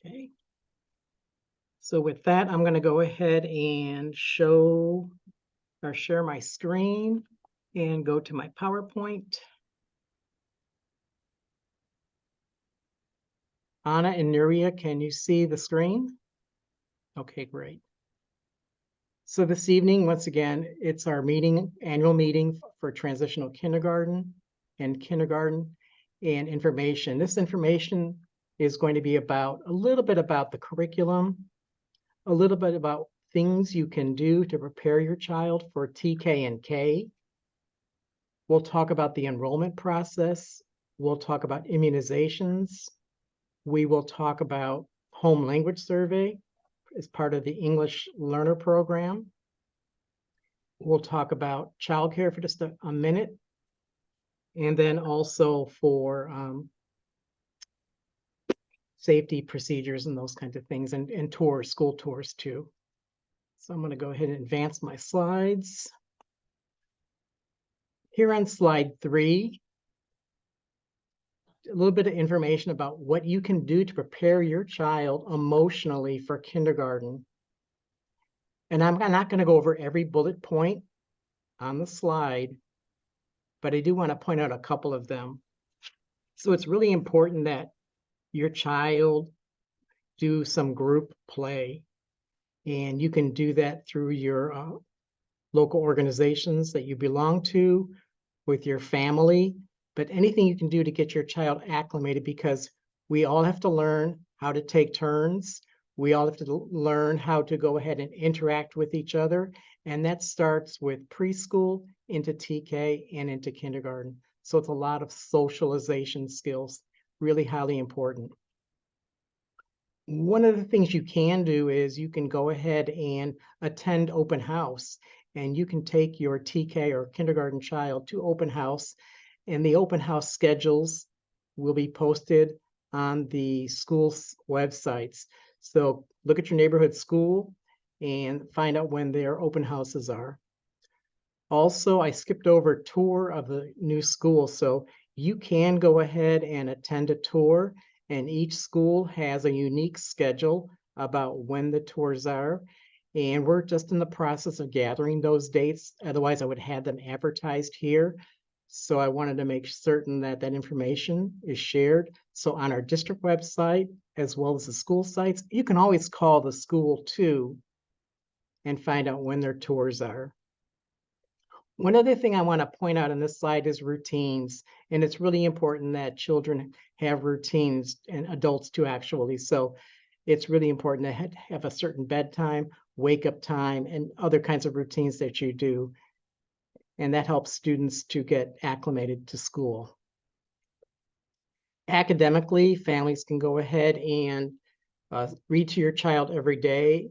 Okay. So with that, I'm going to go ahead and show or share my screen and go to my PowerPoint. Anna and Nuria, can you see the screen? Okay, great. So this evening, once again, it's our annual meeting for transitional kindergarten and information. This information is going to be about a little bit about the curriculum, a little bit about things you can do to prepare your child for TK and K. We'll talk about the enrollment process. We'll talk about immunizations. We will talk about home language survey as part of the English Learner Program. We'll talk about childcare for just a minute. And then also for safety procedures and those kinds of things, and tours, school tours too. So I'm going to go ahead and advance my slides. Here on slide 3, a little bit of information about what you can do to prepare your child emotionally for kindergarten. And I'm not going to go over every bullet point on the slide, but I do want to point out a couple of them. So it's really important that your child do some group play, and you can do that through your local organizations that you belong to, with your family, but anything you can do to get your child acclimated, because we all have to learn how to take turns. We all have to learn how to go ahead and interact with each other. And that starts with preschool into TK and into kindergarten. So it's a lot of socialization skills, really highly important. One of the things you can do is you can go ahead and attend open house, and you can take your TK or kindergarten child to open house, and the open house schedules will be posted on the school's websites. So look at your neighborhood school and find out when their open houses are. Also, I skipped over a tour of the new school, so you can go ahead and attend a tour, and each school has a unique schedule about when the tours are. And we're just in the process of gathering those dates. Otherwise, I would have them advertised here. So I wanted to make certain that that information is shared. So on our district website, as well as the school sites, you can always call the school too and find out when their tours are. One other thing I want to point out on this slide is routines. And it's really important that children have routines, and adults too, actually. So it's really important to have a certain bedtime, wake up time, and other kinds of routines that you do. And that helps students to get acclimated to school. Academically, families can go ahead and read to your child every day,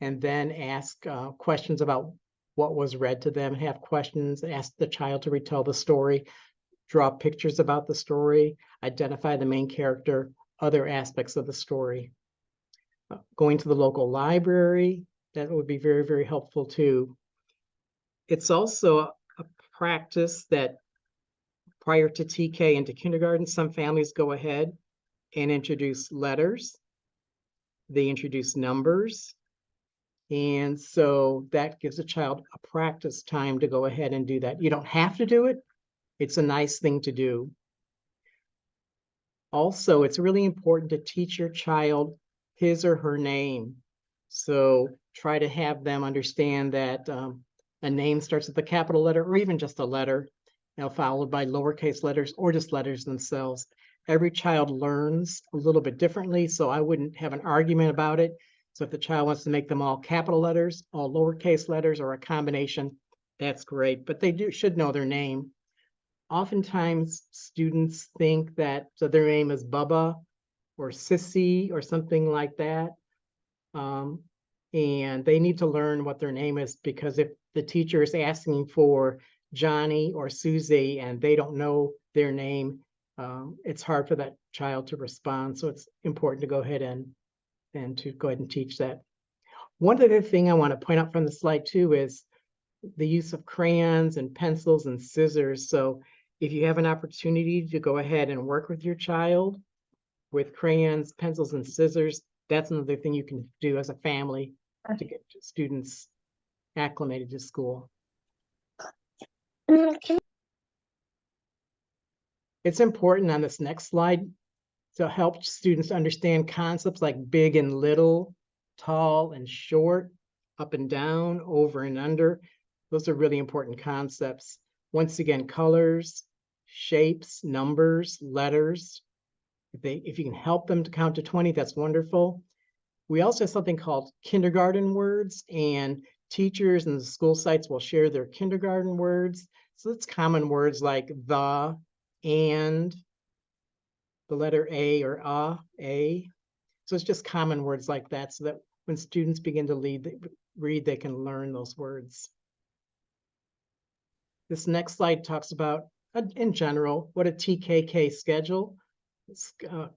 and then ask questions about what was read to them, have questions, ask the child to retell the story, draw pictures about the story, identify the main character, other aspects of the story. Going to the local library, that would be very, very helpful too. It's also a practice that prior to TK into kindergarten, some families go ahead and introduce letters. They introduce numbers. And so that gives a child a practice time to go ahead and do that. You don't have to do it. It's a nice thing to do. Also, it's really important to teach your child his or her name. So try to have them understand that a name starts with a capital letter, or even just a letter, followed by lowercase letters or just letters themselves. Every child learns a little bit differently, so I wouldn't have an argument about it. So if the child wants to make them all capital letters, all lowercase letters, or a combination, that's great, but they should know their name. Oftentimes, students think that their name is Bubba or Sissy or something like that. And they need to learn what their name is, because if the teacher is asking for Johnny or Susie and they don't know their name, it's hard for that child to respond. So it's important to go ahead and teach that. One other thing I want to point out from the slide too is the use of crayons and pencils and scissors. So if you have an opportunity to go ahead and work with your child with crayons, pencils, and scissors. That's another thing you can do as a family to get students acclimated to school. It's important on this next slide to help students understand concepts like big and little, tall and short, up and down, over and under. Those are really important concepts. Once again, colors, shapes, numbers, letters. If you can help them to count to 20, that's wonderful. We also have something called kindergarten words, and teachers and the school sites will share their kindergarten words. So it's common words like the, and, the letter A or a. So it's just common words like that, so that when students begin to read, they can learn those words. This next slide talks about, in general, what a TKK schedule.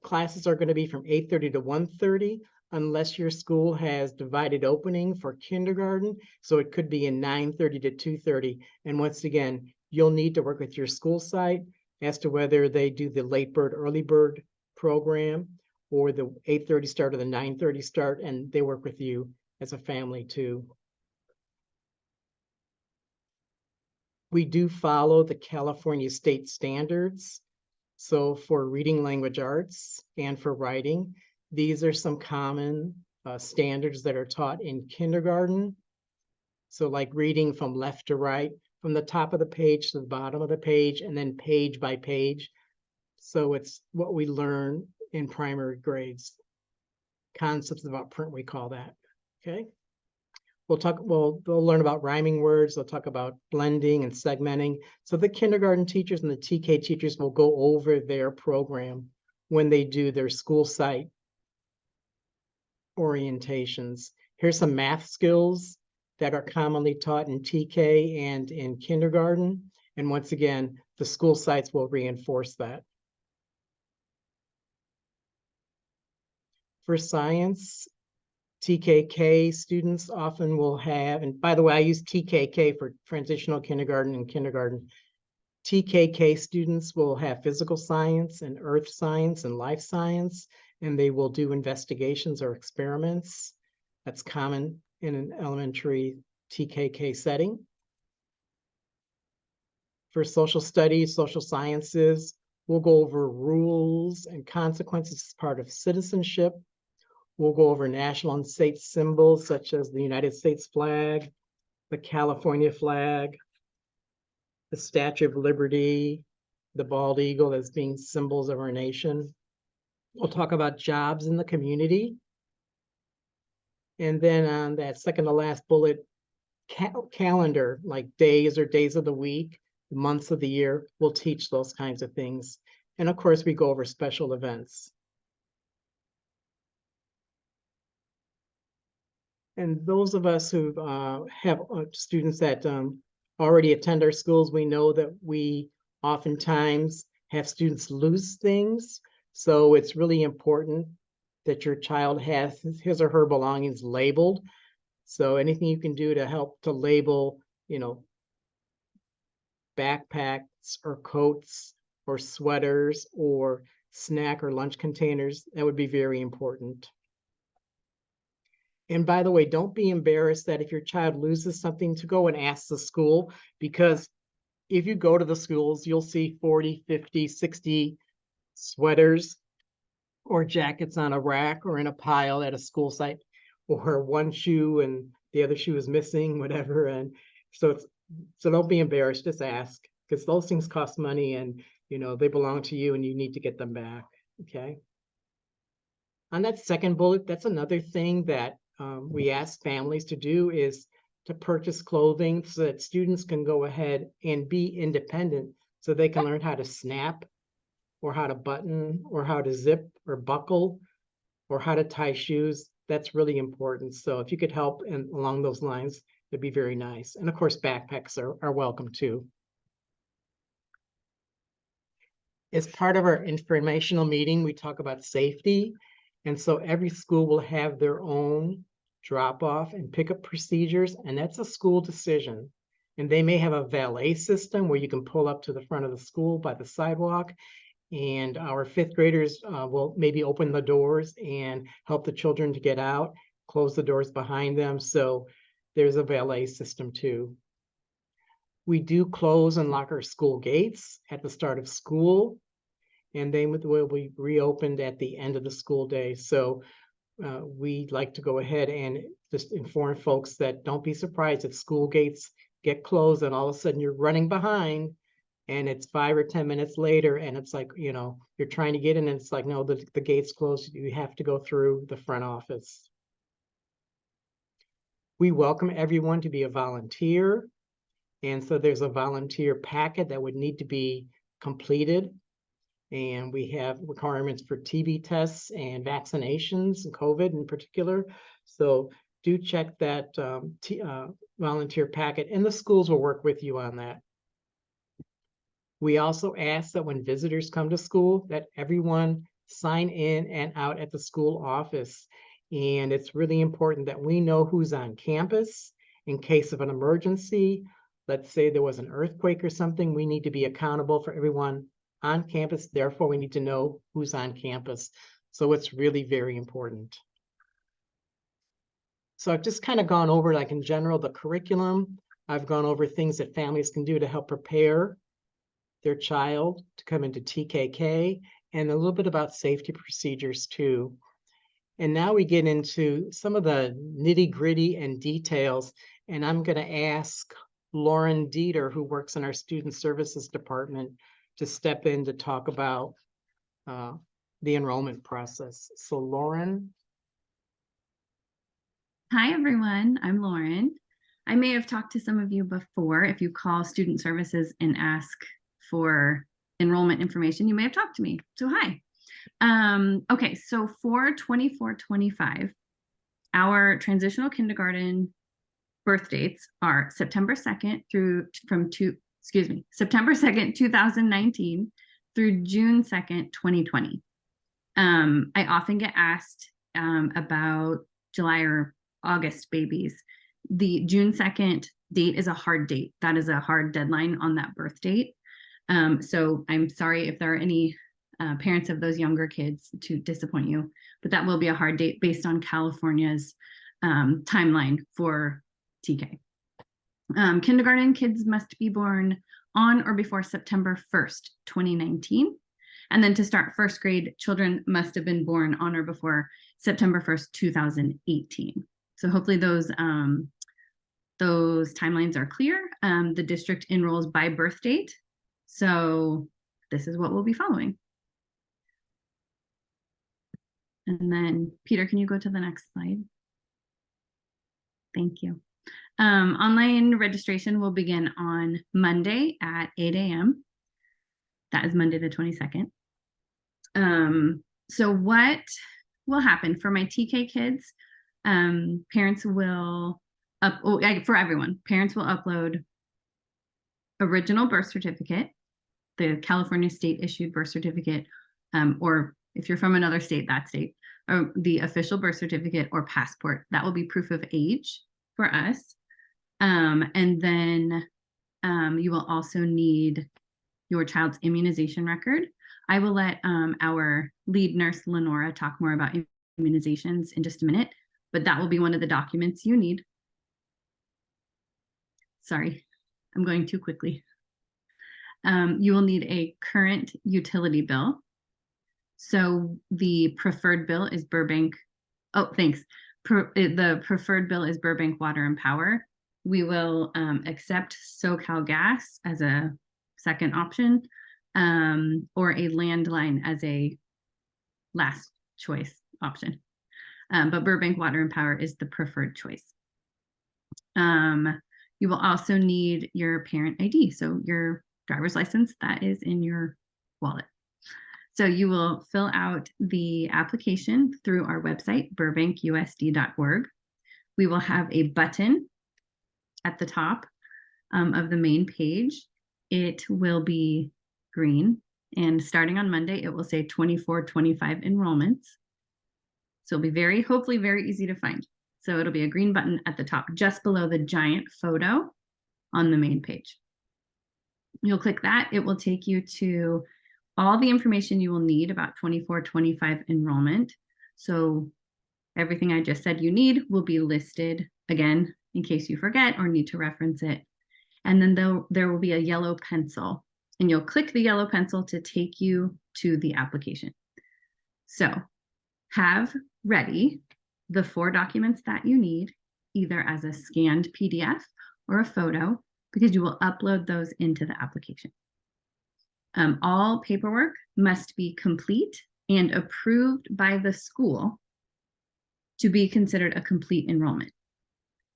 Classes are going to be from 8:30 to 1:30, unless your school has divided opening for kindergarten. So it could be in 9:30 to 2:30. And once again, you'll need to work with your school site as to whether they do the late bird, early bird program, or the 8:30 start or the 9:30 start, and they work with you as a family too. We do follow the California state standards. So for reading language arts and for writing, these are some common standards that are taught in kindergarten. So like reading from left to right, from the top of the page to the bottom of the page, and then page by page. So it's what we learn in primary grades. Concepts about print, we call that, okay? They'll learn about rhyming words. They'll talk about blending and segmenting. So the kindergarten teachers and the TK teachers will go over their program when they do their school site orientations. Here's some math skills that are commonly taught in TK and in kindergarten. And once again, the school sites will reinforce that. For science, TKK students often will have, and by the way, I use TKK for transitional kindergarten and kindergarten. TKK students will have physical science and earth science and life science, and they will do investigations or experiments. That's common in an elementary TKK setting. For social studies, social sciences, we'll go over rules and consequences as part of citizenship. We'll go over national and state symbols such as the United States flag, the California flag, the Statue of Liberty, the bald eagle as being symbols of our nation. We'll talk about jobs in the community. And then on that second to last bullet, calendar, like days or days of the week, months of the year, we'll teach those kinds of things. And of course, we go over special events. And those of us who have students that already attend our schools, we know that we oftentimes have students lose things. So it's really important that your child has his or her belongings labeled. So anything you can do to help to label, backpacks or coats or sweaters or snack or lunch containers, that would be very important. And by the way, don't be embarrassed that if your child loses something, to go and ask the school, because if you go to the schools, you'll see 40, 50, 60 sweaters or jackets on a rack or in a pile at a school site, or one shoe and the other shoe is missing, whatever. And so don't be embarrassed, just ask, because those things cost money and they belong to you and you need to get them back, okay? On that second bullet, that's another thing that we ask families to do, is to purchase clothing so that students can go ahead and be independent, so they can learn how to snap or how to button or how to zip or buckle or how to tie shoes. That's really important. So if you could help along those lines, it'd be very nice. And of course, backpacks are welcome too. As part of our informational meeting, we talk about safety. And so every school will have their own drop-off and pickup procedures, and that's a school decision. And they may have a valet system where you can pull up to the front of the school by the sidewalk, and our fifth graders will maybe open the doors and help the children to get out, close the doors behind them. So there's a valet system too. We do close and lock our school gates at the start of school, and they will be reopened at the end of the school day. So we'd like to go ahead and just inform folks that don't be surprised if school gates get closed and all of a sudden you're running behind and it's 5 or 10 minutes later and it's like, you know, you're trying to get in and it's like, no, the gate's closed. You have to go through the front office. We welcome everyone to be a volunteer. And so there's a volunteer packet that would need to be completed. And we have requirements for TB tests and vaccinations and COVID in particular. So do check that volunteer packet, and the schools will work with you on that. We also ask that when visitors come to school, that everyone sign in and out at the school office. And it's really important that we know who's on campus in case of an emergency. Let's say there was an earthquake or something, we need to be accountable for everyone on campus. Therefore, we need to know who's on campus. So it's really very important. So I've just kind of gone over, like in general, the curriculum. I've gone over things that families can do to help prepare their child to come into TKK, and a little bit about safety procedures too. And now we get into some of the nitty-gritty and details, and I'm going to ask Lauren Dieter, who works in our Student Services Department, to step in to talk about the enrollment process. So Lauren. Hi, everyone. I'm Lauren. I may have talked to some of you before. If you call Student Services and ask for enrollment information, you may have talked to me. So hi. Okay, so for 24-25, our transitional kindergarten birth dates are September 2nd, 2019 through June 2nd, 2020. I often get asked about July or August babies. The June 2nd date is a hard date. That is a hard deadline on that birth date. So I'm sorry if there are any parents of those younger kids to disappoint you, but that will be a hard date based on California's timeline for TK. Kindergarten kids must be born on or before September 1st, 2019. And then to start first grade, children must have been born on or before September 1st, 2018. So hopefully those timelines are clear. The district enrolls by birth date. So this is what we'll be following. And then Peter, can you go to the next slide? Thank you. Online registration will begin on Monday at 8 a.m. That is Monday the 22nd. So what will happen for my TK kids? Parents will for everyone, parents will upload original birth certificate, the California state issued birth certificate, or if you're from another state, that state, or the official birth certificate or passport. That will be proof of age for us. And then you will also need your child's immunization record. I will let our lead nurse, Lenora, talk more about immunizations in just a minute, but that will be one of the documents you need. Sorry, I'm going too quickly. You will need a current utility bill. So the preferred bill is Burbank. Oh, thanks. The preferred bill is Burbank Water and Power. We will accept SoCal Gas as a second option, or a landline as a last choice option. But Burbank Water and Power is the preferred choice. You will also need your parent ID, so your driver's license that is in your wallet. So you will fill out the application through our website, burbankUSD.org. We will have a button at the top of the main page. It will be green, and starting on Monday, it will say 24-25 enrollments. So it'll be hopefully very easy to find. So it'll be a green button at the top, just below the giant photo on the main page. You'll click that. It will take you to all the information you will need about 24-25 enrollment. So everything I just said you need will be listed again in case you forget or need to reference it. And then there will be a yellow pencil, and you'll click the yellow pencil to take you to the application. So have ready the 4 documents that you need, either as a scanned PDF or a photo, because you will upload those into the application. All paperwork must be complete and approved by the school to be considered a complete enrollment.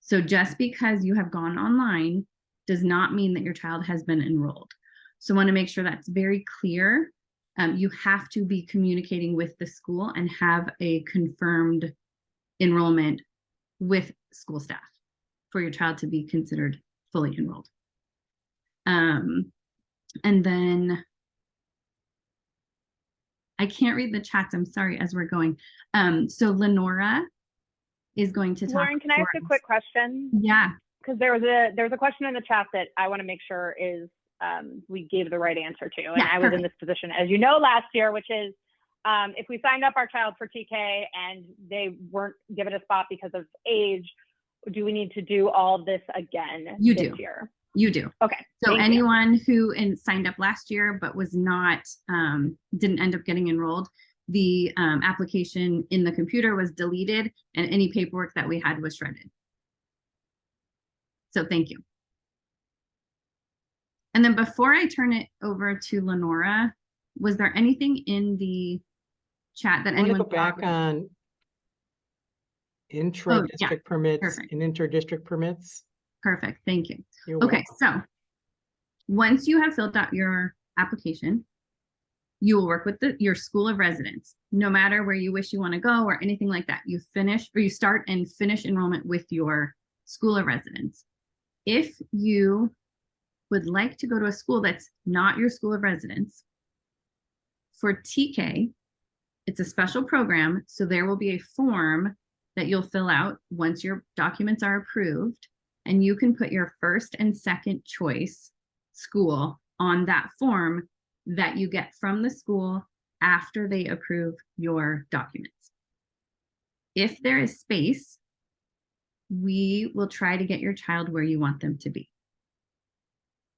So just because you have gone online does not mean that your child has been enrolled. So I want to make sure that's very clear. You have to be communicating with the school and have a confirmed enrollment with school staff for your child to be considered fully enrolled. And then I can't read the chats, I'm sorry, as we're going. So Lenora is going to talk. Lauren, can I ask a quick question? Yeah. Because there was a question in the chat that I want to make sure is we gave the right answer to. And I was in this position, as you know, last year, which is if we signed up our child for TK and they weren't given a spot because of age, do we need to do all this again this year? You do. Okay. So anyone who signed up last year but was not, didn't end up getting enrolled, the application in the computer was deleted and any paperwork that we had was shredded. So thank you. And then before I turn it over to Lenora, was there anything in the chat that anyone? Go back on intra-district permits and inter-district permits. Perfect, thank you. Okay, so once you have filled out your application, you will work with your school of residence. No matter where you wish you want to go or anything like that, you finish or you start and finish enrollment with your school of residence. If you would like to go to a school that's not your school of residence, for TK, it's a special program, so there will be a form that you'll fill out once your documents are approved, and you can put your first and second choice school on that form that you get from the school after they approve your documents. If there is space, we will try to get your child where you want them to be.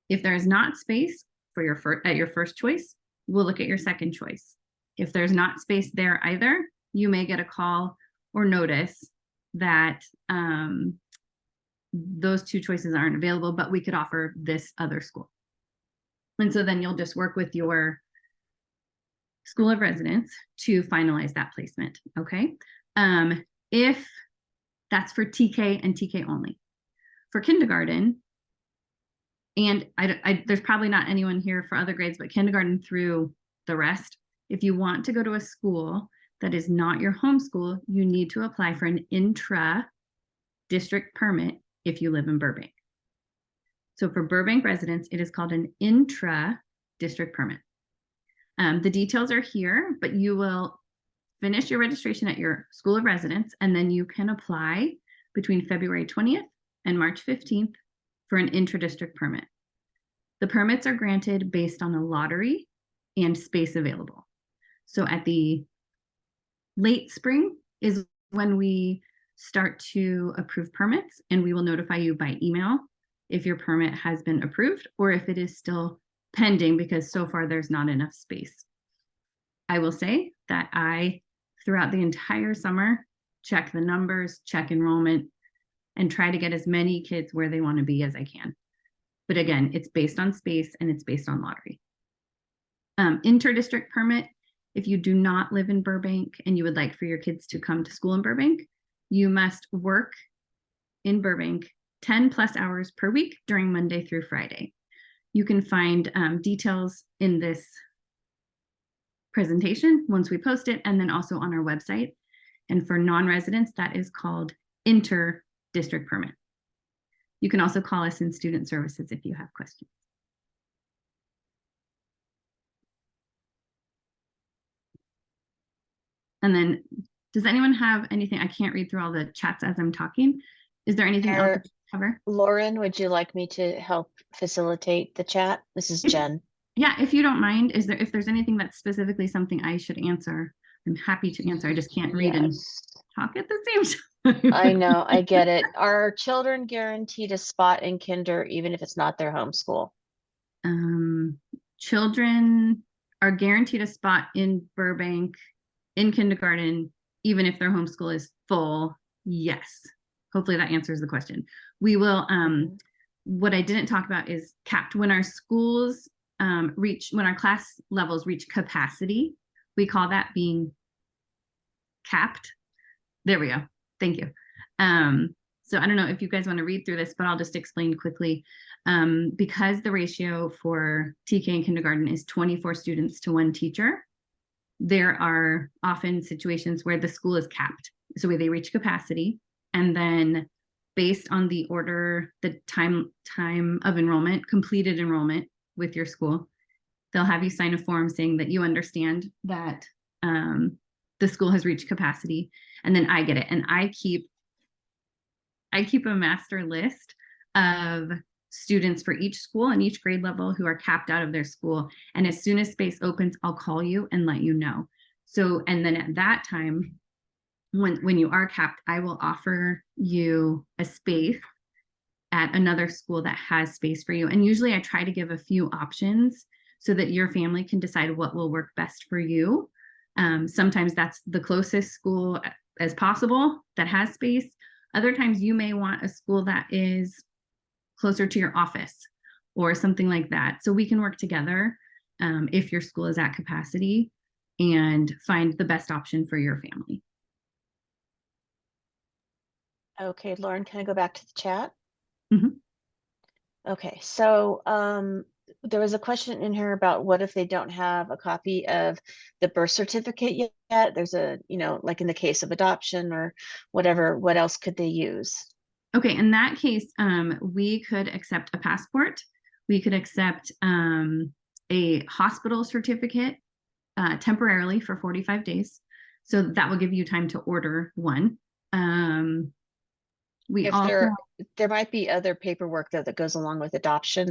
If there is not space for your first choice, we'll look at your second choice. If there's not space there either, you may get a call or notice that those 2 choices aren't available, but we could offer this other school. And so then you'll just work with your school of residence to finalize that placement, okay? If that's for TK and TK only. For kindergarten, and there's probably not anyone here for other grades, but kindergarten through the rest, if you want to go to a school that is not your home school, you need to apply for an intra-district permit if you live in Burbank. So for Burbank residents, it is called an intra-district permit. The details are here, but you will finish your registration at your school of residence, and then you can apply between February 20th and March 15th for an intra-district permit. The permits are granted based on a lottery and space available. So at the late spring is when we start to approve permits, and we will notify you by email if your permit has been approved or if it is still pending, because so far there's not enough space. I will say that throughout the entire summer, check the numbers, check enrollment, and try to get as many kids where they want to be as I can. But again, it's based on space and it's based on lottery. Inter-district permit, if you do not live in Burbank and you would like for your kids to come to school in Burbank, you must work in Burbank 10+ hours per week during Monday through Friday. You can find details in this presentation once we post it, and then also on our website. And for non-residents, that is called inter-district permit. You can also call us in student services if you have questions. And then, does anyone have anything? I can't read through all the chats as I'm talking. Is there anything else to cover? Lauren, would you like me to help facilitate the chat? This is Jen. Yeah, if you don't mind, if there's anything that's specifically something I should answer, I'm happy to answer. I just can't read and Yes, talk at the same time. I know, I get it. Are children guaranteed a spot in kinder even if it's not their home school? Children are guaranteed a spot in Burbank in kindergarten, even if their homeschool is full. Yes. Hopefully that answers the question. We will, what I didn't talk about is capped. When our schools when our class levels reach capacity, we call that being capped. There we go. Thank you. So I don't know if you guys want to read through this, but I'll just explain quickly. Because the ratio for TK in kindergarten is 24 students to 1 teacher, there are often situations where the school is capped. So where they reach capacity, and then based on the order, the time of enrollment, completed enrollment with your school, they'll have you sign a form saying that you understand that the school has reached capacity, and then I get it. And I keep a master list of students for each school and each grade level who are capped out of their school. And as soon as space opens, I'll call you and let you know. So, and then at that time, when you are capped, I will offer you a space at another school that has space for you. And usually I try to give a few options so that your family can decide what will work best for you. Sometimes that's the closest school as possible that has space. Other times you may want a school that is closer to your office or something like that. So we can work together if your school is at capacity and find the best option for your family. Okay, Lauren, can I go back to the chat? Mhm. Okay, so there was a question in here about what if they don't have a copy of the birth certificate yet? There's a, like in the case of adoption or whatever, what else could they use? Okay, in that case, we could accept a passport. We could accept a hospital certificate temporarily for 45 days. So that will give you time to order one. There might be other paperwork that goes along with adoption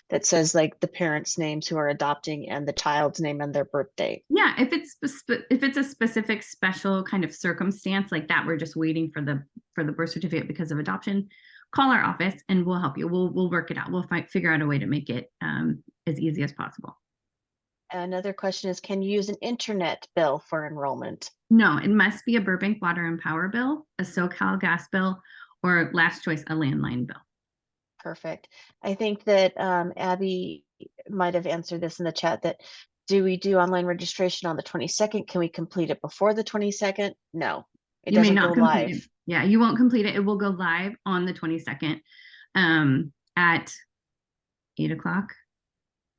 that says like the parents' names who are adopting and the child's name and their birth date. Yeah, if it's a specific special kind of circumstance like that, we're just waiting for the birth certificate because of adoption, call our office and we'll help you. We'll work it out. We'll figure out a way to make it as easy as possible. Another question is, can you use an internet bill for enrollment? No, it must be a Burbank Water and Power bill, a SoCal gas bill, or last choice, a landline bill. Perfect. I think that Abby might have answered this in the chat, that do we do online registration on the 22nd? Can we complete it before the 22nd? No, it doesn't go live. Yeah, you won't complete it. It will go live on the 22nd at 8 o'clock.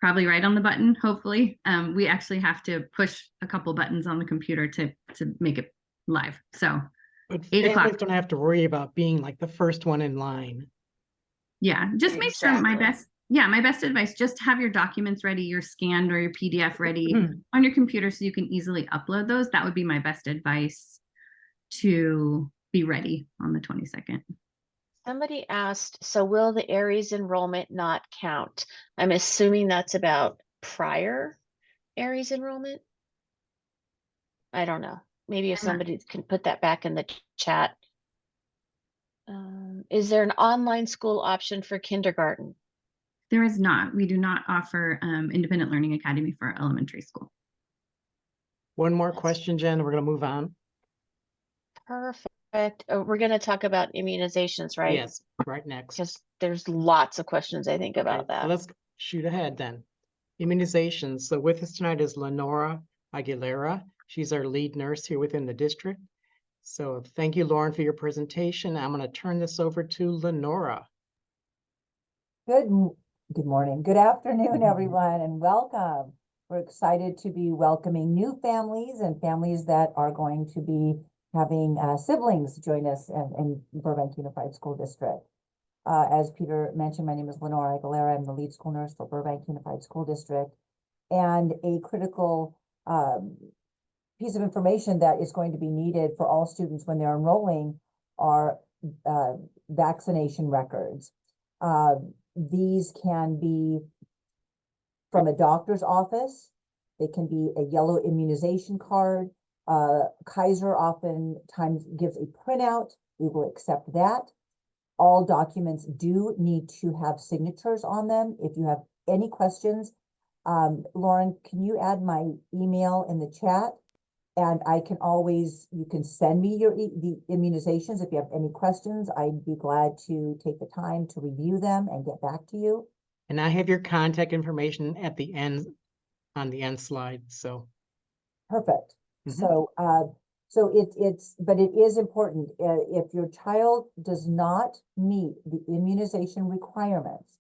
Probably right on the button, hopefully. We actually have to push a couple buttons on the computer to make it live. So But 8 o'clock. families don't have to worry about being like the first one in line. Yeah, just make sure my best advice, just have your documents ready, your scanned or your PDF ready on your computer so you can easily upload those. That would be my best advice to be ready on the 22nd. Somebody asked, so will the Aries enrollment not count? I'm assuming that's about prior Aries enrollment. I don't know. Maybe if somebody can put that back in the chat. Is there an online school option for kindergarten? There is not. We do not offer Independent Learning Academy for elementary school. One more question, Jen, we're going to move on. Perfect. We're going to talk about immunizations, right? Yes, right next. Because there's lots of questions, I think, about that. So let's shoot ahead then. Immunizations. So with us tonight is Lenora Aguilera. She's our lead nurse here within the district. So thank you, Lauren, for your presentation. I'm going to turn this over to Lenora. Good morning. Good afternoon, everyone, and welcome. We're excited to be welcoming new families and families that are going to be having siblings join us in Burbank Unified School District. As Peter mentioned, my name is Lenora Aguilera. I'm the lead school nurse for Burbank Unified School District. And a critical piece of information that is going to be needed for all students when they're enrolling are vaccination records. These can be from a doctor's office. They can be a yellow immunization card. Kaiser oftentimes gives a printout. We will accept that. All documents do need to have signatures on them. If you have any questions, Lauren, can you add my email in the chat? And I can always, you can send me the immunizations. If you have any questions, I'd be glad to take the time to review them and get back to you. And I have your contact information at the end, on the end slide, so. Perfect. Mhm. So but it is important, if your child does not meet the immunization requirements,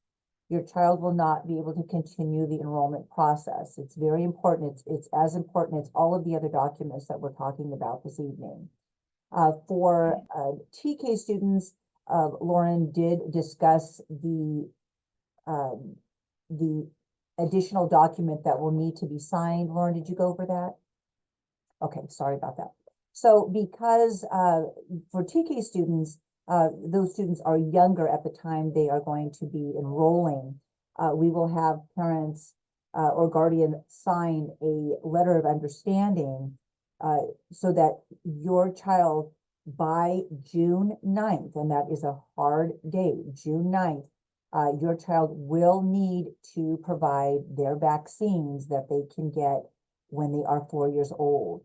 your child will not be able to continue the enrollment process. It's very important. It's as important as all of the other documents that we're talking about this evening. For TK students, Lauren did discuss the additional document that will need to be signed. Lauren, did you go over that? Okay, sorry about that. So because for TK students, those students are younger at the time they are going to be enrolling. We will have parents or guardian sign a letter of understanding so that your child by June 9th, and that is a hard date, June 9th, your child will need to provide their vaccines that they can get when they are 4 years old.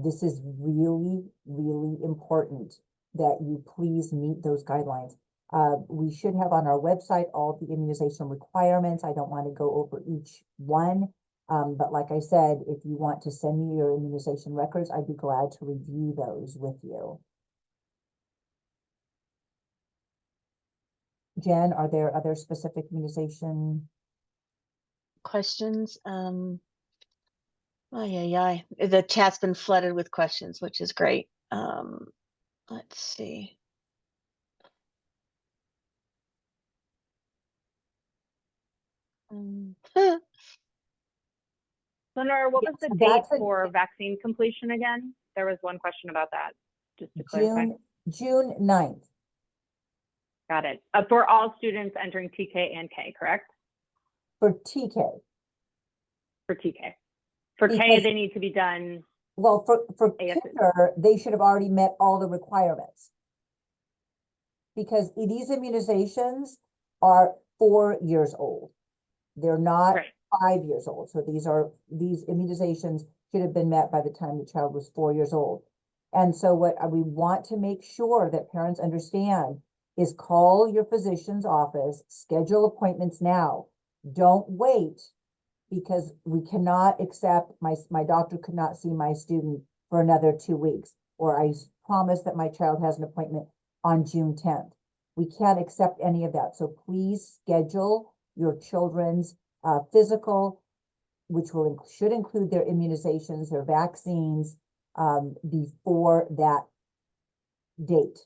This is really, really important that you please meet those guidelines. We should have on our website all the immunization requirements. I don't want to go over each one. But like I said, if you want to send me your immunization records, I'd be glad to review those with you. Jen, are there other specific immunization Questions? Oh, yeah. The chat's been flooded with questions, which is great. Let's see. Lenore, what was the date for vaccine completion again? There was one question about that, just to clarify. June 9th. Got it. For all students entering TK and K, correct? For TK. For TK. For K, they need to be done. Well, for kinder, they should have already met all the requirements. Because these immunizations are 4 years old. They're not 5 years old. So these immunizations should have been met by the time the child was 4 years old. And so what we want to make sure that parents understand is call your physician's office, schedule appointments now. Don't wait, because we cannot accept, my doctor could not see my student for another 2 weeks, or I promise that my child has an appointment on June 10th. We can't accept any of that. So please schedule your children's physical, which should include their immunizations, their vaccines, before that date.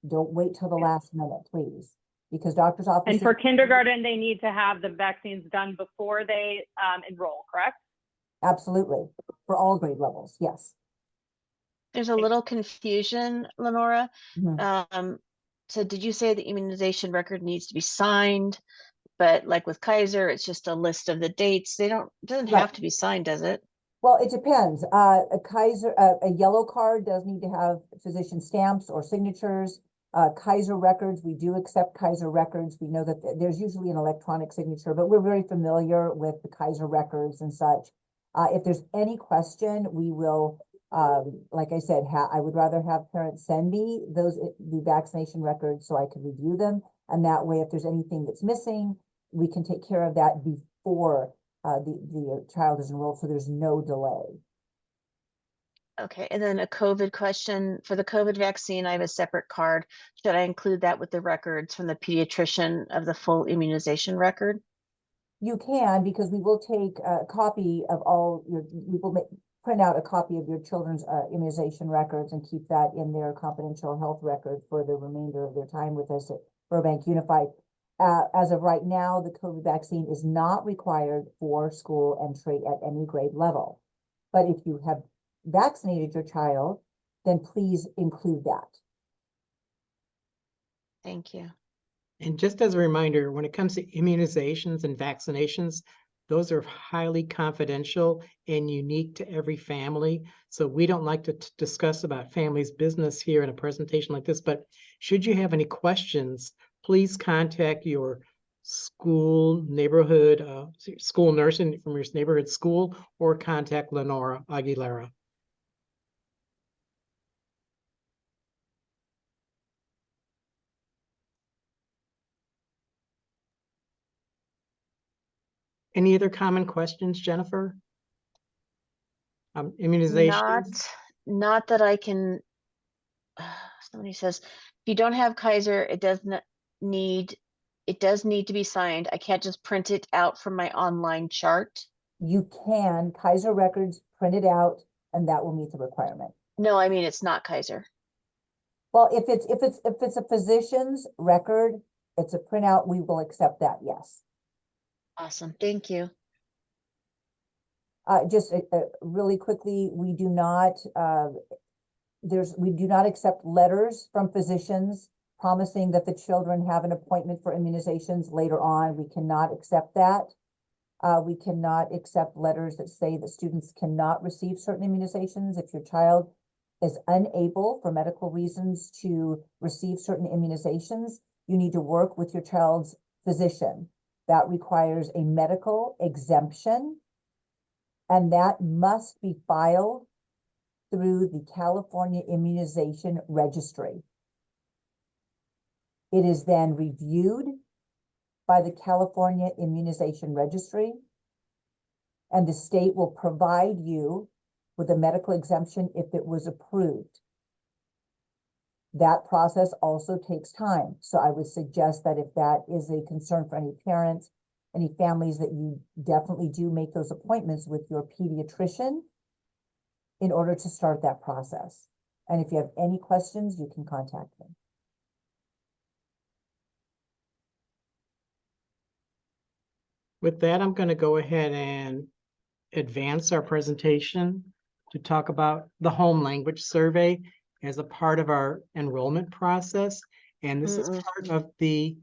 Don't wait till the last minute, please, because doctor's office. And for kindergarten, they need to have the vaccines done before they enroll, correct? Absolutely, for all grade levels, yes. There's a little confusion, Lenora. Mm-hmm. So did you say the immunization record needs to be signed? But like with Kaiser, it's just a list of the dates. It doesn't have to be signed, does it? Well, it depends. A Kaiser, a yellow card does need to have physician stamps or signatures. Kaiser records, we do accept Kaiser records. We know that there's usually an electronic signature, but we're very familiar with the Kaiser records and such. If there's any question, we will, like I said, I would rather have parents send me the vaccination records so I can review them. And that way, if there's anything that's missing, we can take care of that before the child is enrolled, so there's no delay. Okay, and then a COVID question. For the COVID vaccine, I have a separate card. Should I include that with the records from the pediatrician of the full immunization record? You can, because we will take a copy of we will print out a copy of your children's immunization records and keep that in their confidential health record for the remainder of their time with us at Burbank Unified. As of right now, the COVID vaccine is not required for school entry at any grade level. But if you have vaccinated your child, then please include that. Thank you. And just as a reminder, when it comes to immunizations and vaccinations, those are highly confidential and unique to every family. So we don't like to discuss about families' business here in a presentation like this, but should you have any questions, please contact your school, neighborhood, school nurse from your neighborhood school, or contact Lenora Aguilera. Any other common questions, Jennifer? Immunizations? Not that I can, somebody says, if you don't have Kaiser, it does need to be signed. I can't just print it out from my online chart. You can, Kaiser records, print it out, and that will meet the requirement. No, I mean, it's not Kaiser. Well, if it's a physician's record, it's a printout, we will accept that, yes. Awesome, thank you. Just really quickly, we do not accept letters from physicians promising that the children have an appointment for immunizations later on. We cannot accept that. We cannot accept letters that say that students cannot receive certain immunizations. If your child is unable for medical reasons to receive certain immunizations, you need to work with your child's physician. That requires a medical exemption, and that must be filed through the California Immunization Registry. It is then reviewed by the California Immunization Registry, and the state will provide you with a medical exemption if it was approved. That process also takes time. So I would suggest that if that is a concern for any parents, any families, that you definitely do make those appointments with your pediatrician in order to start that process. And if you have any questions, you can contact me. With that, I'm going to go ahead and advance our presentation to talk about the home language survey as a part of our enrollment process. And this is part of the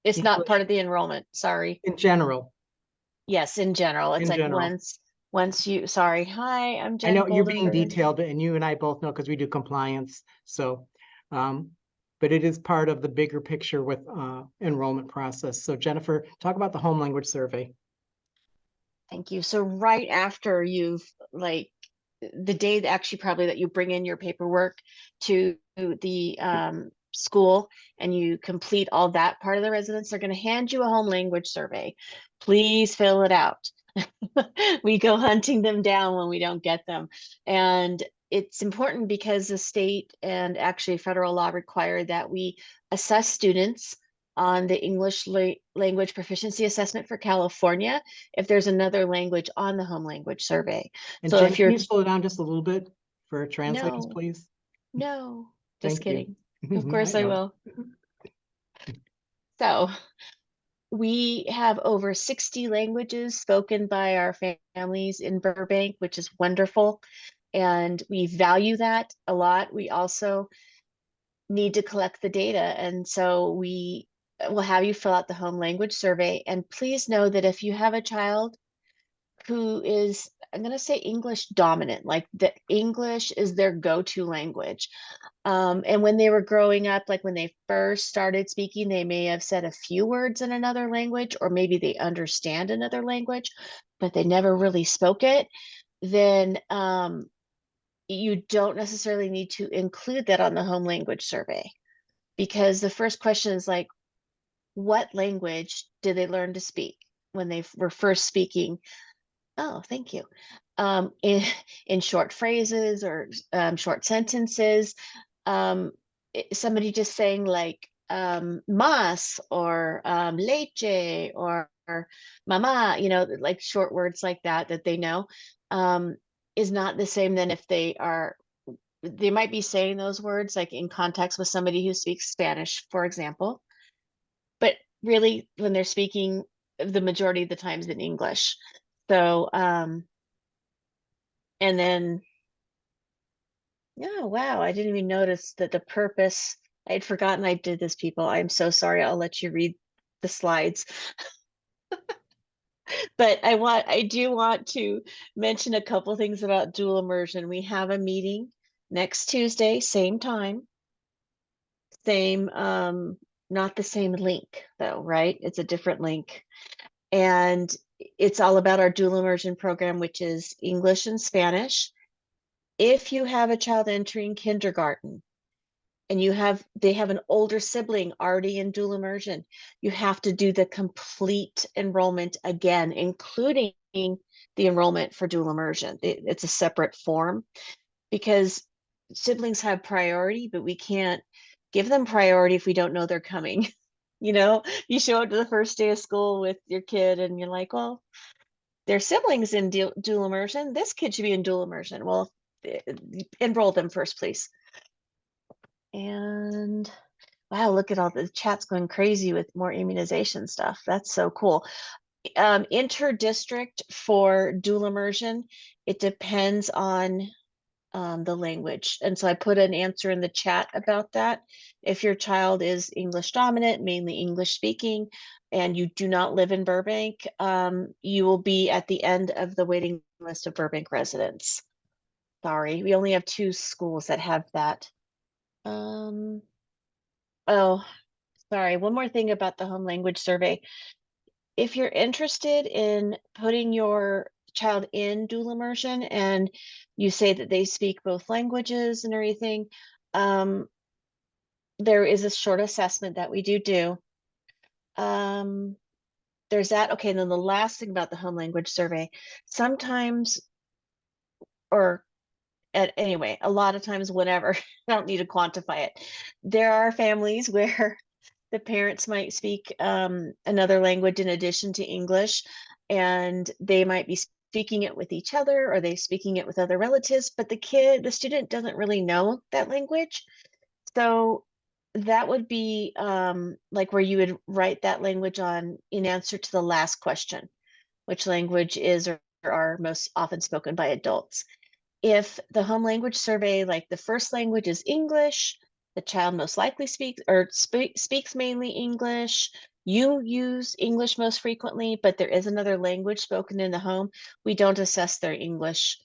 It's not English part of the enrollment, sorry. in general. Yes, in general. It's In like general. once you, sorry. Hi, I'm I know Jen you're being Goldenberg. detailed, and you and I both know because we do compliance. So, but it is part of the bigger picture with enrollment process. So Jennifer, talk about the home language survey. Thank you. So right after you've, like, the day that actually probably that you bring in your paperwork to the school and you complete all that part of the residence, they're going to hand you a home language survey. Please fill it out. We go hunting them down when we don't get them. And it's important because the state and actually federal law require that we assess students on the English language proficiency assessment for California if there's another language on the home language survey. And So Jen, if can you're you slow it down just a little bit for translators, no, please? no, just Thank you. kidding. Of course I know. will. So we have over 60 languages spoken by our families in Burbank, which is wonderful. And we value that a lot. We also need to collect the data. And so we will have you fill out the home language survey. And please know that if you have a child who is, I'm going to say English dominant, like the English is their go-to language. And when they were growing up, like when they first started speaking, they may have said a few words in another language, or maybe they understand another language, but they never really spoke it. Then you don't necessarily need to include that on the home language survey, because the first question is like, what language did they learn to speak when they were first speaking? Oh, thank you. In short phrases or short sentences, somebody just saying like mas or leche or mama, you know, like short words like that they know, is not the same than if they might be saying those words like in context with somebody who speaks Spanish, for example, but really when they're speaking the majority of the times in English. So, and then, yeah, wow, I didn't even notice that the purpose I had forgotten I did this, people. I'm so sorry. I'll let you read the slides. But I do want to mention a couple things about dual immersion. We have a meeting next Tuesday, same time, same, not the same link though, right? It's a different link. And it's all about our dual immersion program, which is English and Spanish. If you have a child entering kindergarten and they have an older sibling already in dual immersion, you have to do the complete enrollment again, including the enrollment for dual immersion. It's a separate form because siblings have priority, but we can't give them priority if we don't know they're coming. You know, you show up to the first day of school with your kid and you're like, well, their siblings in dual immersion. This kid should be in dual immersion. Well, enroll them first, please. And wow, look at all the chats going crazy with more immunization stuff. That's so cool. Inter-district for dual immersion, it depends on the language. And so I put an answer in the chat about that. If your child is English dominant, mainly English speaking, and you do not live in Burbank, you will be at the end of the waiting list of Burbank residents. Sorry, we only have 2 schools that have that. Oh, sorry, one more thing about the home language survey. If you're interested in putting your child in dual immersion and you say that they speak both languages and everything, there is a short assessment that we do. There's that. Okay, and then the last thing about the home language survey, sometimes, or anyway, a lot of times, whenever, I don't need to quantify it, there are families where the parents might speak another language in addition to English, and they might be speaking it with each other, or they speaking it with other relatives, but the student doesn't really know that language. So that would be like where you would write that language on in answer to the last question, which language is or are most often spoken by adults. If the home language survey, like the first language is English, the child most likely speaks mainly English, you use English most frequently, but there is another language spoken in the home, we don't assess their English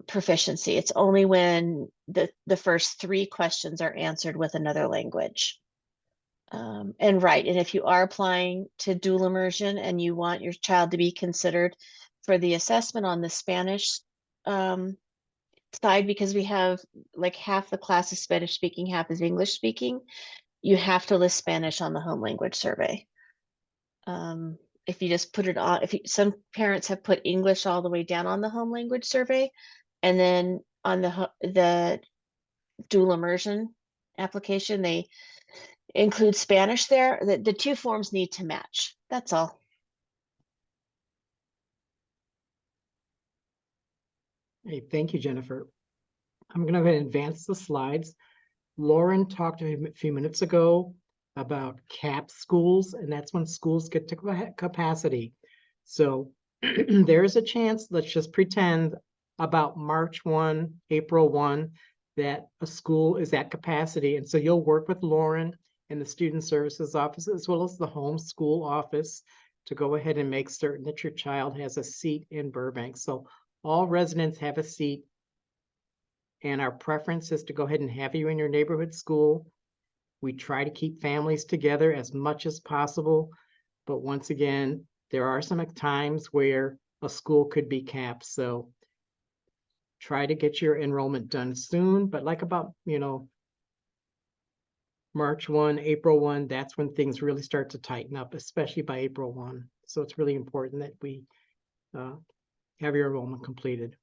proficiency. It's only when the first 3 questions are answered with another language. And right, and if you are applying to dual immersion and you want your child to be considered for the assessment on the Spanish side, because we have like half the class is Spanish speaking, half is English speaking, you have to list Spanish on the home language survey. If you just put it on, some parents have put English all the way down on the home language survey, and then on the dual immersion application, they include Spanish there. The 2 forms need to match. That's all. Hey, thank you, Jennifer. I'm going to go ahead and advance the slides. Lauren talked a few minutes ago about cap schools, and that's when schools get to capacity. So there's a chance, let's just pretend about March 1, April 1, that a school is at capacity. And so you'll work with Lauren and the Student Services Office, as well as the homeschool office, to go ahead and make certain that your child has a seat in Burbank. So all residents have a seat, and our preference is to go ahead and have you in your neighborhood school. We try to keep families together as much as possible, but once again, there are some times where a school could be capped. So try to get your enrollment done soon, but like about, March 1, April 1, that's when things really start to tighten up, especially by April 1. So it's really important that we have your enrollment completed.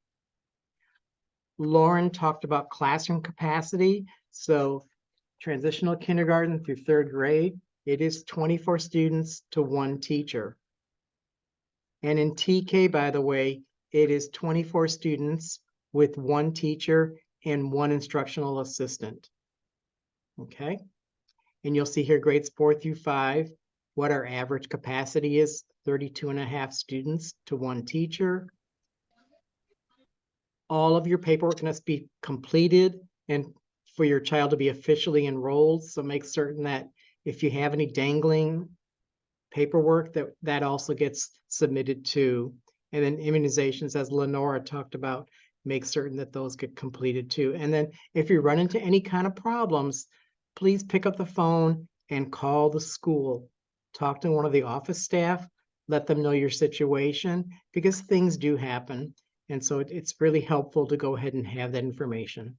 Lauren talked about classroom capacity. So transitional kindergarten through 3rd grade, it is 24 students to 1 teacher. And in TK, by the way, it is 24 students with 1 teacher and 1 instructional assistant. Okay. And you'll see here grades 4 through 5, what our average capacity is, 32.5 students to 1 teacher. All of your paperwork must be completed and for your child to be officially enrolled. So make certain that if you have any dangling paperwork, that also gets submitted to. And then immunizations, as Lenora talked about, make certain that those get completed too. And then if you run into any kind of problems, please pick up the phone and call the school. Talk to one of the office staff, let them know your situation, because things do happen. And so it's really helpful to go ahead and have that information.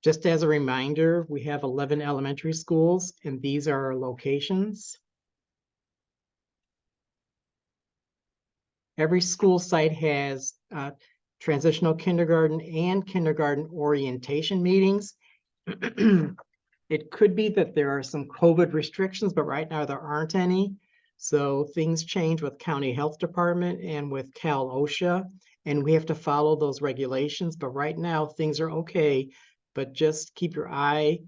Just as a reminder, we have 11 elementary schools, and these are our locations. Every school site has transitional kindergarten and kindergarten orientation meetings. It could be that there are some COVID restrictions, but right now there aren't any. So things change with County Health Department and with Cal OSHA, and we have to follow those regulations. But right now things are okay, but just keep your eyes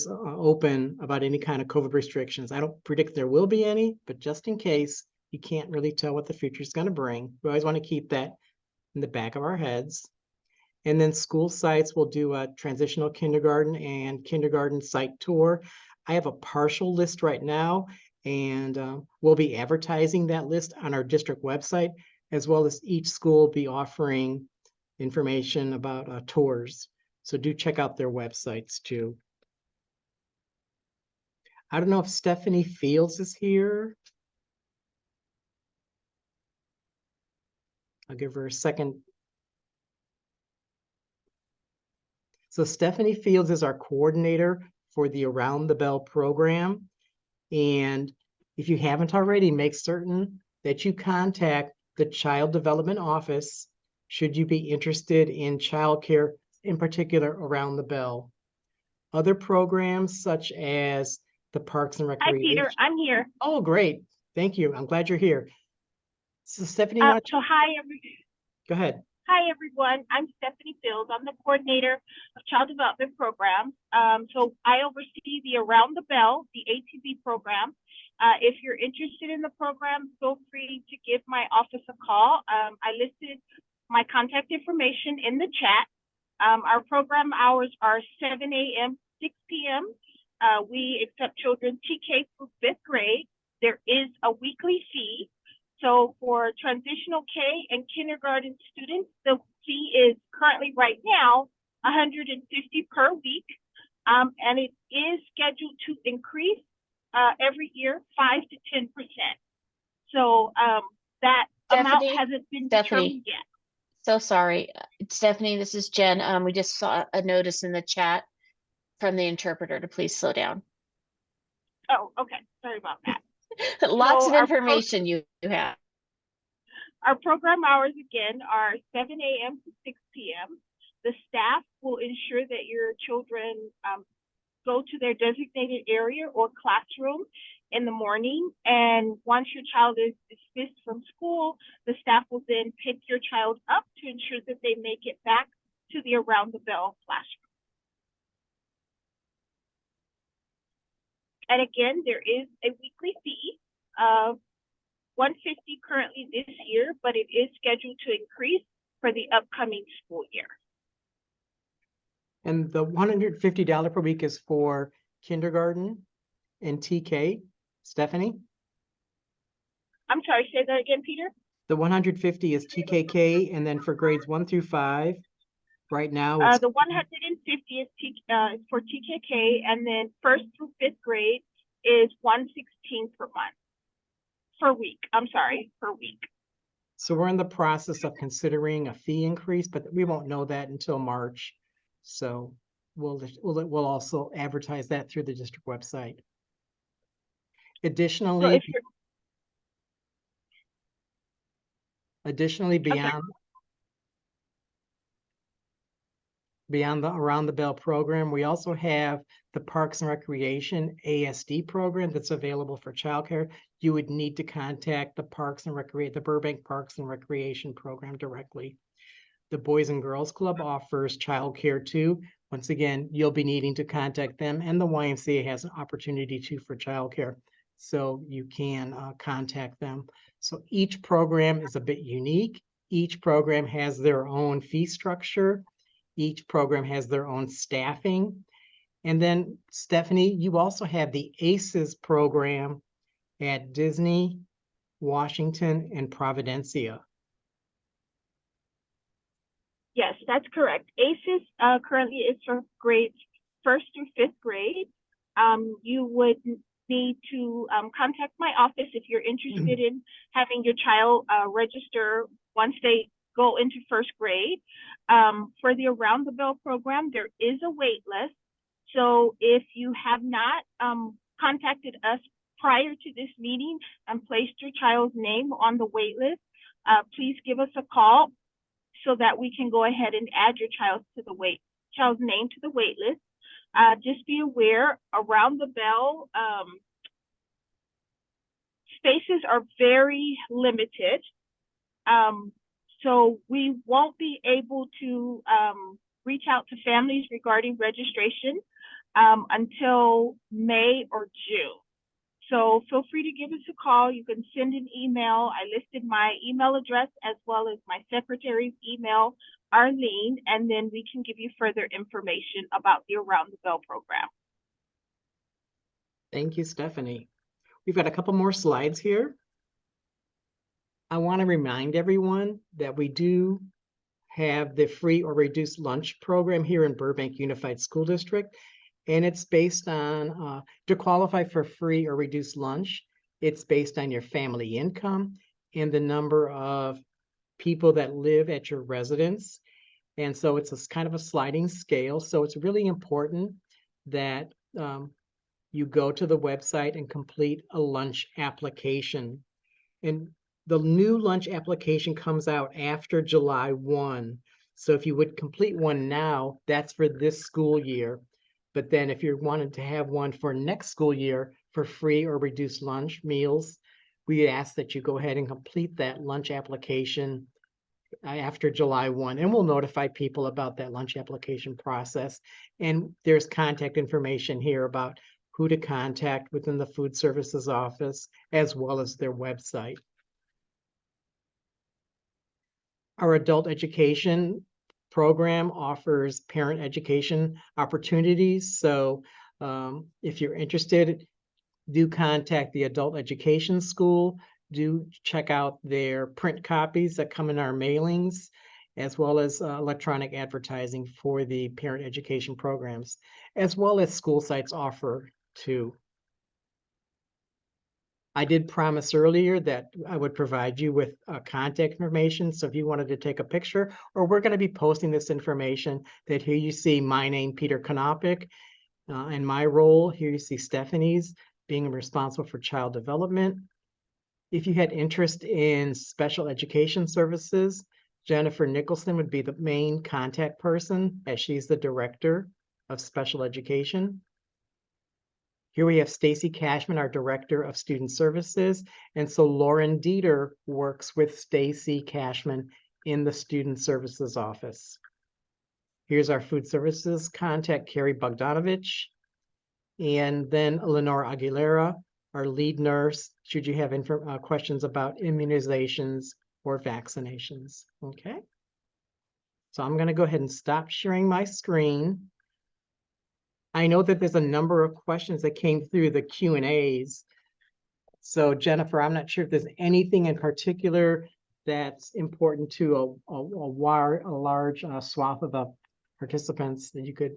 open about any kind of COVID restrictions. I don't predict there will be any, but just in case, you can't really tell what the future is going to bring. We always want to keep that in the back of our heads. And then school sites will do a transitional kindergarten and kindergarten site tour. I have a partial list right now, and we'll be advertising that list on our district website, as well as each school will be offering information about tours. So do check out their websites too. I don't know if Stephanie Fields is here. I'll give her a second. So Stephanie Fields is our coordinator for the Around the Bell program. And if you haven't already, make certain that you contact the Child Development Office should you be interested in childcare, in particular Around the Bell. Other programs such as the Parks and Recreation. Hi, Peter. I'm here. Oh, great. Thank you. I'm glad you're here. So Stephanie, Hi, go ahead. Hi, everyone. I'm Stephanie Fields. I'm the coordinator of Child Development Programs. So I oversee the Around the Bell, the ATB program. If you're interested in the program, feel free to give my office a call. I listed my contact information in the chat. Our program hours are 7 a.m. to 6 p.m. We accept children TK through 5th grade. There is a weekly fee. So for transitional K and kindergarten students, the fee is currently right now $150 per week. And it is scheduled to increase every year 5 to 10%. So that amount hasn't been determined yet. So sorry, Stephanie, this is Jen. We just saw a notice in the chat from the interpreter to please slow down. Oh, okay. Sorry about that. Lots of information you have. Our program hours again are 7 a.m. to 6 p.m. The staff will ensure that your children go to their designated area or classroom in the morning. And once your child is dismissed from school, the staff will then pick your child up to ensure that they make it back to the Around the Bell classroom. And again, there is a weekly fee of $150 currently this year, but it is scheduled to increase for the upcoming school year. And the $150 per week is for kindergarten and TK, Stephanie? I'm sorry, say that again, Peter? The 150 is TKK, and then for grades 1 through 5, right now it's the 150 is for TKK, and then 1st through 5th grade is $116 per month. Per week. So we're in the process of considering a fee increase, but we won't know that until March. So we'll also advertise that through the district website. Additionally, beyond the Around the Bell program, we also have the Parks and Recreation ASD program that's available for childcare. You would need to contact the Burbank Parks and Recreation program directly. The Boys and Girls Club offers childcare too. Once again, you'll be needing to contact them, and the YMCA has an opportunity too for childcare. So you can contact them. So each program is a bit unique. each program has their own fee structure. Each program has their own staffing. And then, Stephanie, you also have the ACES program at Disney, Washington, and Providencia. Yes, that's correct. ACES currently is for grades 1st through 5th grade. You would need to contact my office if you're interested in having your child register once they go into 1st grade. For the Around the Bell program, there is a wait list. So if you have not contacted us prior to this meeting and placed your child's name on the wait list, please give us a call so that we can go ahead and add your child's name to the wait list. Just be aware, Around the Bell spaces are very limited. So we won't be able to reach out to families regarding registration until May or June. So feel free to give us a call. You can send an email. I listed my email address as well as my secretary's email, Arlene, and then we can give you further information about the Around the Bell program. Thank you, Stephanie. We've got a couple more slides here. I want to remind everyone that we do have the free or reduced lunch program here in Burbank Unified School District. And it's based on, to qualify for free or reduced lunch, it's based on your family income and the number of people that live at your residence. And so it's a kind of a sliding scale. So it's really important that you go to the website and complete a lunch application. And the new lunch application comes out after July 1. So if you would complete one now, that's for this school year. But then if you wanted to have one for next school year for free or reduced lunch meals, we ask that you go ahead and complete that lunch application after July 1. And we'll notify people about that lunch application process. And there's contact information here about who to contact within the food services office, as well as their website. Our adult education program offers parent education opportunities. So if you're interested, do contact the adult education school. Do check out their print copies that come in our mailings, as well as electronic advertising for the parent education programs, as well as school sites offer too. I did promise earlier that I would provide you with contact information. So if you wanted to take a picture, or we're going to be posting this information, that here you see my name, Peter Konopik, and my role. Here you see Stephanie's, being responsible for child development. If you had interest in special education services, Jennifer Nicholson would be the main contact person, as she's the director of special education. Here we have Stacy Cashman, our Director of Student Services. And so Lauren Dieter works with Stacy Cashman in the Student Services Office. Here's our food services contact, Carrie Bogdanovich. And then Lenore Aguilera, our lead nurse, should you have questions about immunizations or vaccinations. Okay. So I'm going to go ahead and stop sharing my screen. I know that there's a number of questions that came through the Q&As. So Jennifer, I'm not sure if there's anything in particular that's important to a large swath of the participants that you could.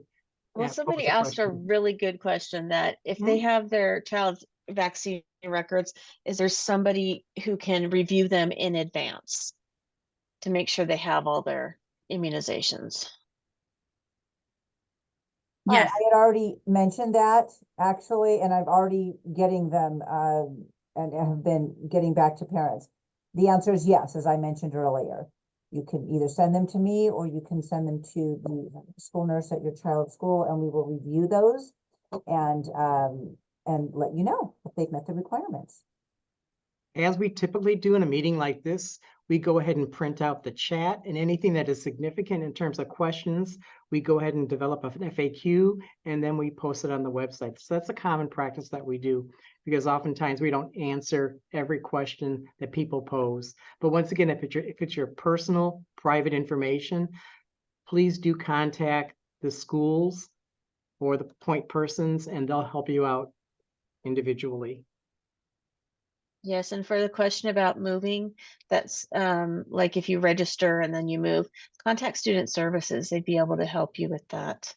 Well, somebody asked a really good question, that if they have their child's vaccine records, is there somebody who can review them in advance to make sure they have all their immunizations? Yes. I had already mentioned that actually, and I've already getting them and have been getting back to parents. The answer is yes, as I mentioned earlier. You can either send them to me or you can send them to the school nurse at your child's school, and we will review those and let you know if they've met the requirements. as we typically do in a meeting like this, we go ahead and print out the chat, and anything that is significant in terms of questions, we go ahead and develop an FAQ, and then we post it on the website. So that's a common practice that we do, because oftentimes we don't answer every question that people pose. But once again, if it's your personal, private information, please do contact the schools or the point persons, and they'll help you out individually. Yes, and for the question about moving, that's like if you register and then you move, contact student services. They'd be able to help you with that.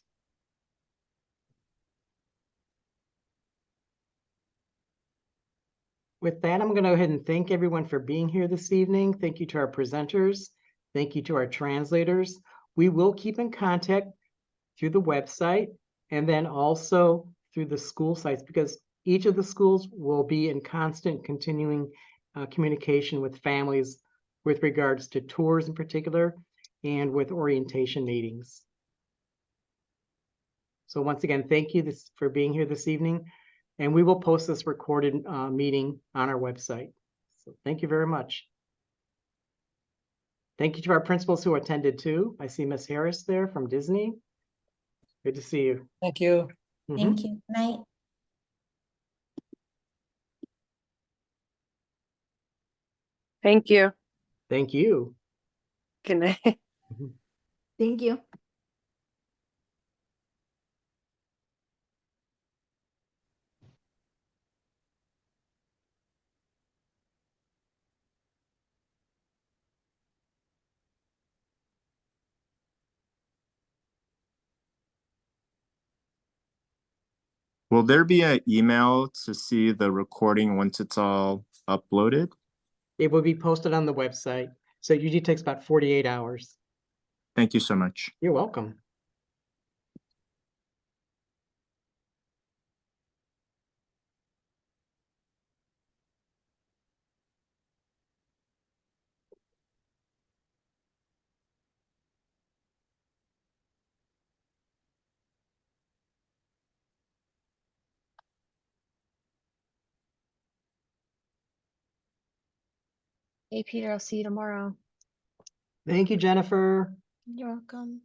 With that, I'm going to go ahead and thank everyone for being here this evening. Thank you to our presenters. Thank you to our translators. We will keep in contact through the website and then also through the school sites, because each of the schools will be in constant continuing communication with families with regards to tours in particular and with orientation meetings. So once again, thank you for being here this evening, and we will post this recorded meeting on our website. So thank you very much. Thank you to our principals who attended too. I see Miss Harris there from Disney. Good to see you. Thank you. Thank you. Night. Thank you. Thank you. Good night. Thank you. Will there be an email to see the recording once it's all uploaded? It will be posted on the website. So it usually takes about 48 hours. Thank you so much. You're welcome. Hey, Peter, I'll see you tomorrow. Thank you, Jennifer. You're welcome.